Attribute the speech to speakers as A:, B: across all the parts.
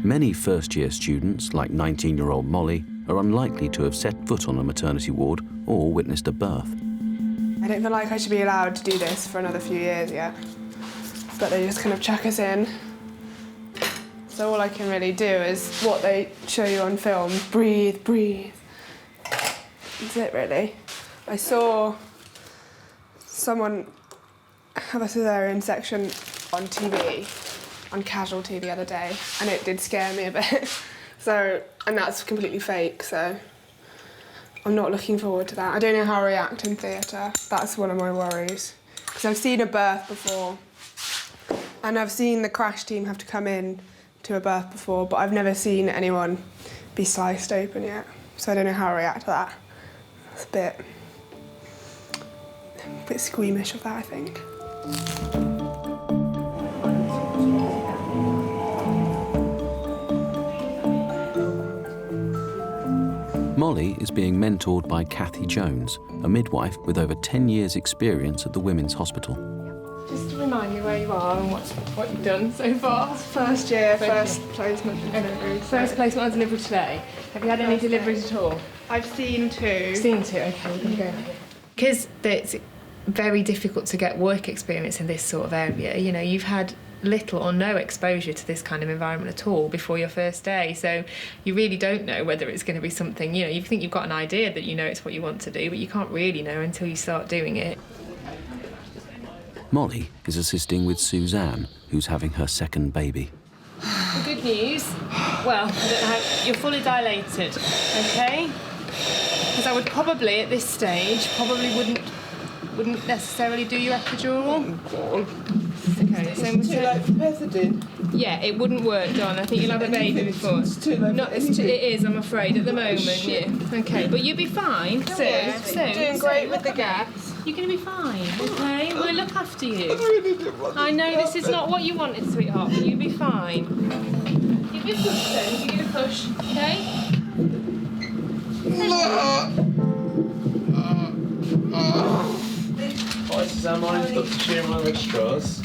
A: Many first-year students, like 19-year-old Molly, are unlikely to have set foot on a maternity ward or witnessed a birth.
B: I don't feel like I should be allowed to do this for another few years yet, but they just kind of chuck us in. So all I can really do is what they show you on film, breathe, breathe. That's it, really. I saw someone have a cesarean section on TV, on casualty the other day, and it did scare me a bit. And that's completely fake, so I'm not looking forward to that. I don't know how I react in theatre. That's one of my worries. Because I've seen a birth before, and I've seen the crash team have to come in to a birth before, but I've never seen anyone be sliced open yet. So I don't know how I react to that. It's a bit squeamish of that, I think.
A: Molly is being mentored by Kathy Jones, a midwife with over 10 years' experience at the Women's Hospital.
C: Just to remind me where you are and what you've done so far.
B: First year, first placement and delivery.
C: First placement and delivery today. Have you had any deliveries at all?
B: I've seen two.
C: Seen two, okay, we're going to go. Because it's very difficult to get work experience in this sort of area. You know, you've had little or no exposure to this kind of environment at all before your first day, so you really don't know whether it's going to be something, you know, you think you've got an idea that you know it's what you want to do, but you can't really know until you start doing it.
A: Molly is assisting with Suzanne, who's having her second baby.
C: The good news, well, I don't know how, you're fully dilated, okay? Because I would probably, at this stage, wouldn't necessarily do your epidural. Okay, so
B: it's too late for pethidine.
C: Yeah, it wouldn't work, Don. I think you'll have a baby before.
B: It's too late.
C: It is, I'm afraid, at the moment. Yeah. Okay, but you'll be fine. Soon.
B: Doing great with the gas.
C: You're going to be fine, okay? We'll look after you. I know this is not what you wanted, sweetheart, but you'll be fine. Give me a push then. Give me a push, okay?
D: Hi Suzanne, my name's Dr. Shearer, my registrars.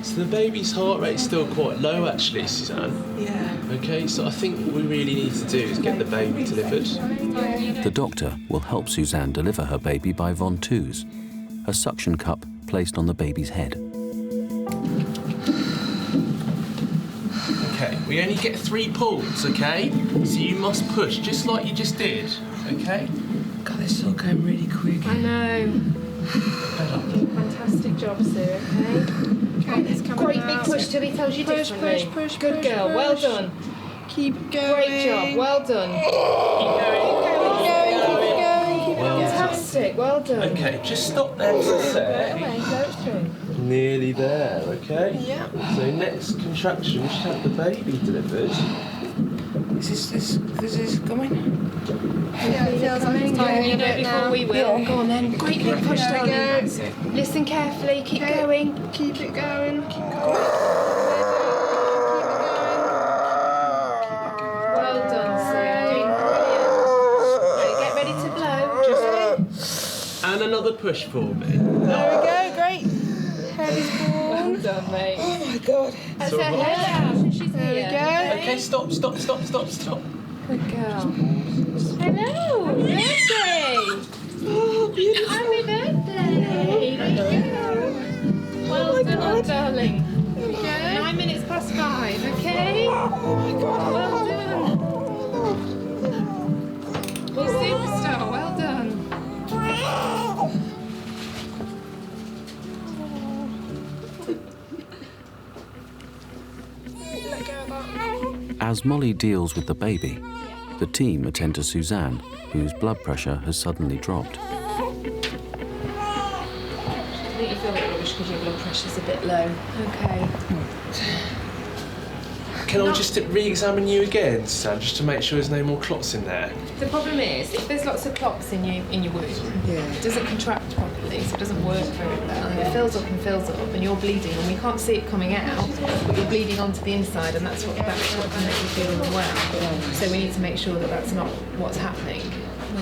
D: So the baby's heart rate's still quite low actually, Suzanne.
B: Yeah.
D: Okay, so I think what we really need to do is get the baby delivered.
A: The doctor will help Suzanne deliver her baby by ventouse, a suction cup placed on the baby's head.
D: Okay, we only get 3 pulls, okay? So you must push, just like you just did, okay?
B: God, this is all going really quick.
C: I know. Fantastic job, Sue, okay? Great big push till he tells you differently.
B: Push.
C: Good girl, well done.
B: Keep going.
C: Great job, well done.
B: Keep going.
C: Fantastic, well done.
D: Okay, just stop there for a sec.
C: Go through.
D: Nearly there, okay?
B: Yeah.
D: So next contraction, we should have the baby delivered. Is this coming?
B: Yeah, it feels like it's time
C: You know before we will. Go on then. Great big push, darling. Listen carefully, keep going.
B: Keep it going.
C: Well done, Sue. Doing brilliant. Okay, get ready to blow.
D: And another push for me.
B: There we go, great. Head is born.
C: Well done, mate.
B: Oh my God.
C: That's her head out. She's
B: There we go.
D: Okay, stop.
C: Good girl. Hello, birthday.
B: Oh, beautiful.
C: Happy birthday. There you go. Well done, darling.
B: There we go.
C: 9 minutes past 5, okay?
B: Oh my God.
C: Well done. Well, superstar, well done.
A: As Molly deals with the baby, the team attend to Suzanne, whose blood pressure has suddenly dropped.
C: I think you feel a bit rubbish because your blood pressure's a bit low. Okay.
D: Can I just re-examine you again, Suzanne, just to make sure there's no more clots in there?
C: The problem is, if there's lots of clots in your womb, it doesn't contract properly, so it doesn't work very well. And it fills up, and you're bleeding, and we can't see it coming out, but you're bleeding onto the inside, and that's what can make you feel unwell. So we need to make sure that that's not what's happening.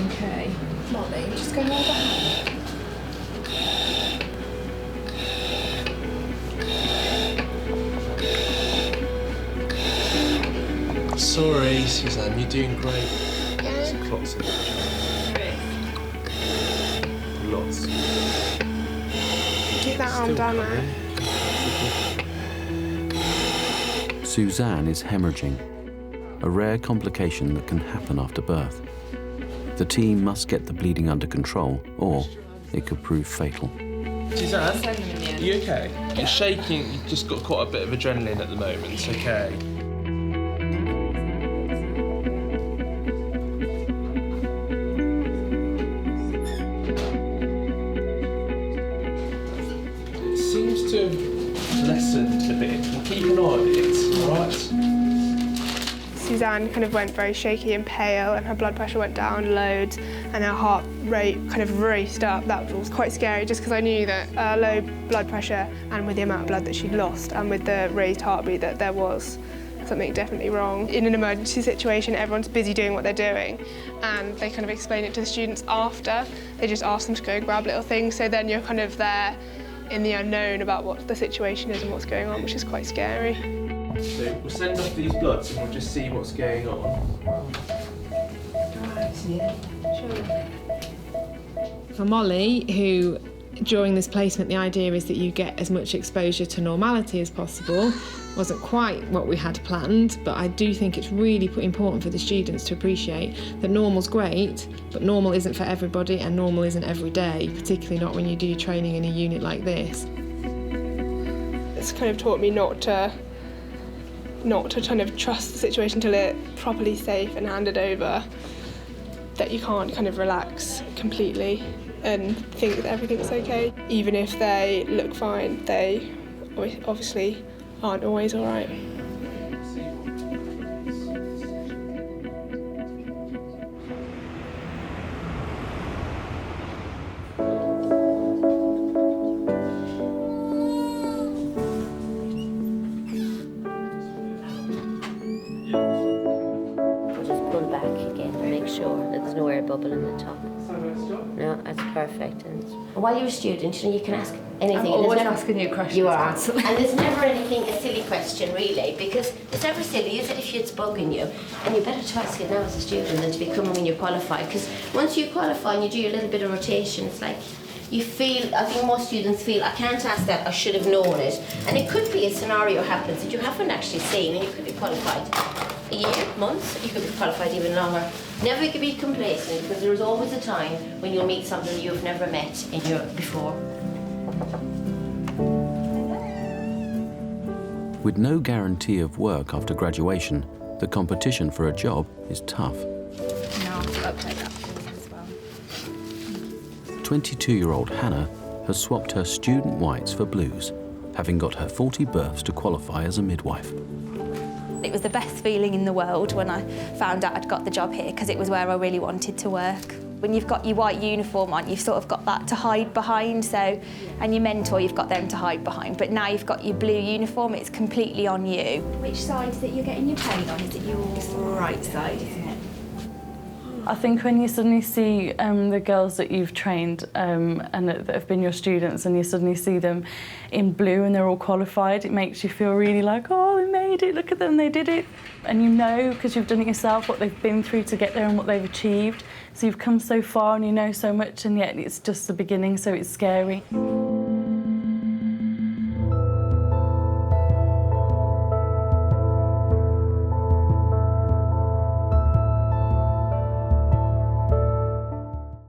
C: Okay. Molly, just go hold that.
D: Suzanne, you're doing great. There's clots in there. Lots.
B: Keep that arm down there.
A: Suzanne is hemorrhaging, a rare complication that can happen after birth. The team must get the bleeding under control, or it could prove fatal.
D: Suzanne, are you okay? You're shaking, you've just got quite a bit of adrenaline at the moment, it's okay. It seems to have lessened a bit. We'll keep an eye on it, all right?
B: Suzanne kind of went very shaky and pale, and her blood pressure went down loads, and her heart rate kind of raced up. That was quite scary, just because I knew that low blood pressure, and with the amount of blood that she'd lost, and with the raised heartbeat, that there was something definitely wrong. In an emergency situation, everyone's busy doing what they're doing, and they kind of explain it to the students after. They just ask them to go grab little things, so then you're kind of there in the unknown about what the situation is and what's going on, which is quite scary.
D: So we'll send off these bloods and we'll just see what's going on.
C: For Molly, who during this placement the idea is that you get as much exposure to normality as possible, wasn't quite what we had planned, but I do think it's really important for the students to appreciate that normal's great, but normal isn't for everybody and normal isn't every day, particularly not when you do training in a unit like this.
B: It's kind of taught me not to kind of trust the situation until it's properly safe and handed over, that you can't kind of relax completely and think that everything's okay. Even if they look fine, they obviously aren't always all right.
E: Bubble in the top. No, that's perfect. And while you're a student, you can ask anything.
C: I'm always asking you questions.
E: You are. And there's never anything a silly question, really, because it's never silly, is it, if it's bugging you? And you're better to ask it now as a student than to be coming when you're qualified, because once you qualify and you do your little bit of rotation, it's like you feel, I think most students feel, I can't ask that, I should have known it. And it could be a scenario happens that you haven't actually seen, and you could be qualified a year, months, you could be qualified even longer. Never be complacent, because there is always a time when you'll meet somebody you've never met in your before.
A: With no guarantee of work after graduation, the competition for a job is tough.
F: Now update that as well.
A: 22-year-old Hannah has swapped her student whites for blues, having got her 40 births to qualify as a midwife.
F: It was the best feeling in the world when I found out I'd got the job here, because it was where I really wanted to work. When you've got your white uniform on, you've sort of got that to hide behind, and your mentor, you've got them to hide behind, but now you've got your blue uniform, it's completely on you.
G: Which side is it you're getting your pain on? Is it your
F: Right side, isn't it?
H: I think when you suddenly see the girls that you've trained and that have been your students, and you suddenly see them in blue and they're all qualified, it makes you feel really like, oh, they made it, look at them, they did it. And you know, because you've done it yourself, what they've been through to get there and what they've achieved. So you've come so far and you know so much, and yet it's just the beginning, so it's scary.